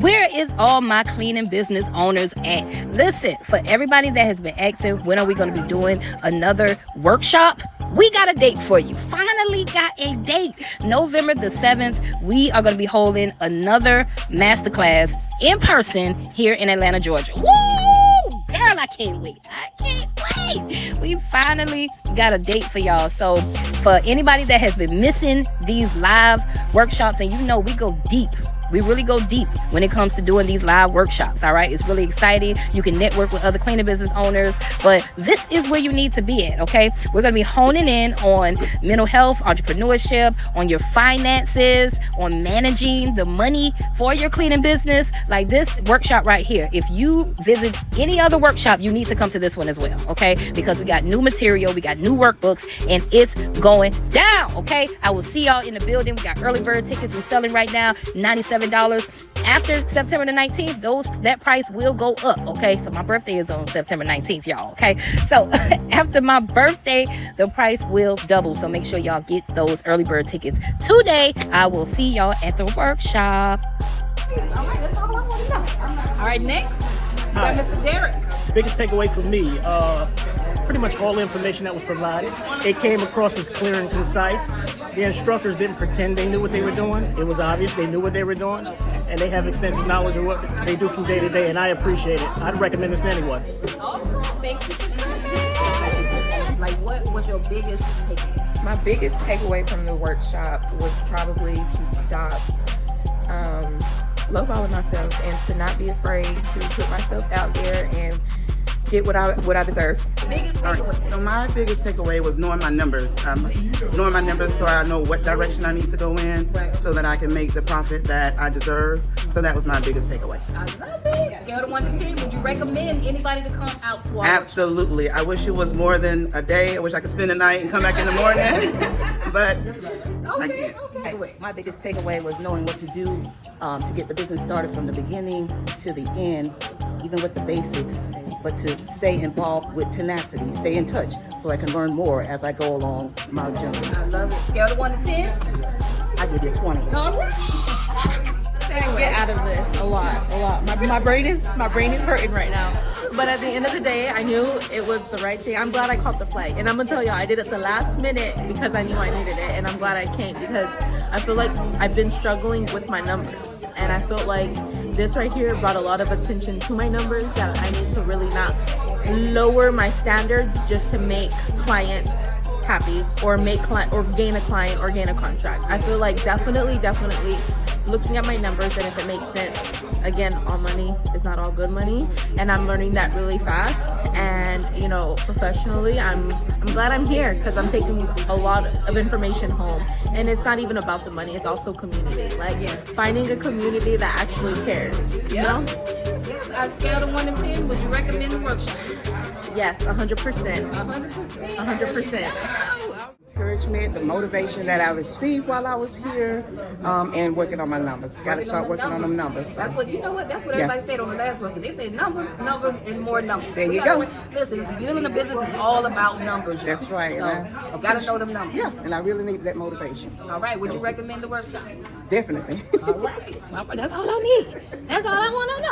Where is all my cleaning business owners at? Listen, for everybody that has been asking, when are we going to be doing another workshop? We got a date for you. Finally got a date. November the 7th, we are going to be holding another masterclass in person here in Atlanta, Georgia. Woo! Girl, I can't wait. I can't wait. We finally got a date for y'all. So for anybody that has been missing these live workshops, and you know we go deep. We really go deep when it comes to doing these live workshops, all right? It's really exciting. You can network with other cleaning business owners, but this is where you need to be at, okay? We're going to be honing in on mental health, entrepreneurship, on your finances, on managing the money for your cleaning business. Like this workshop right here. If you visit any other workshop, you need to come to this one as well, okay? Because we got new material, we got new workbooks, and it's going down, okay? I will see y'all in the building. We got early bird tickets. We're selling right now, $97. After September the 19th, that price will go up, okay? So my birthday is on September 19th, y'all, okay? So after my birthday, the price will double. So make sure y'all get those early bird tickets today. I will see y'all at the workshop. All right, that's all I want to know. All right, next, we got Mr. Derek. Biggest takeaway for me, pretty much all the information that was provided. It came across as clear and concise. The instructors didn't pretend they knew what they were doing. It was obvious they knew what they were doing, and they have extensive knowledge of what they do from day to day, and I appreciate it. I'd recommend this to anyone. Awesome. Thank you for coming. Like, what was your biggest takeaway? My biggest takeaway from the workshop was probably to stop lowballing myself and to not be afraid to put myself out there and get what I deserve. Biggest takeaway. Right. So my biggest takeaway was knowing my numbers. Knowing my numbers so I know what direction I need to go in, so that I can make the profit that I deserve. So that was my biggest takeaway. I love it. Scale of 1 to 10. Would you recommend anybody to come out to our Absolutely. I wish it was more than a day. I wish I could spend the night and come back in the morning. But I can't. Okay. My biggest takeaway was knowing what to do to get the business started from the beginning to the end, even with the basics, but to stay involved with tenacity, stay in touch so I can learn more as I go along my journey. I love it. Scale of 1 to 10. I give you a 20. All right. Get out of this a lot. My brain is hurting right now. But at the end of the day, I knew it was the right thing. I'm glad I caught the flight, and I'm gonna tell y'all, I did it the last minute because I knew I needed it, and I'm glad I came because I feel like I've been struggling with my numbers, and I felt like this right here brought a lot of attention to my numbers that I need to really not lower my standards just to make clients happy or gain a client or gain a contract. I feel like definitely looking at my numbers, and if it makes sense, again, all money is not all good money, and I'm learning that really fast. And you know, professionally, I'm glad I'm here because I'm taking a lot of information home, and it's not even about the money, it's also community, like finding a community that actually cares. You know? Yes, I scaled of 1 to 10. Would you recommend the workshop? Yes, 100%. 100%. Encouragement, the motivation that I received while I was here, and working on my numbers. Got to start working on them numbers. That's what That's what everybody said on the last one. They said numbers, and more numbers. There you go. Listen, building a business is all about numbers. That's right. So gotta know them numbers. Yeah, and I really need that motivation. All right. Would you recommend the workshop? Definitely. All right. That's all I need. That's all I want to know.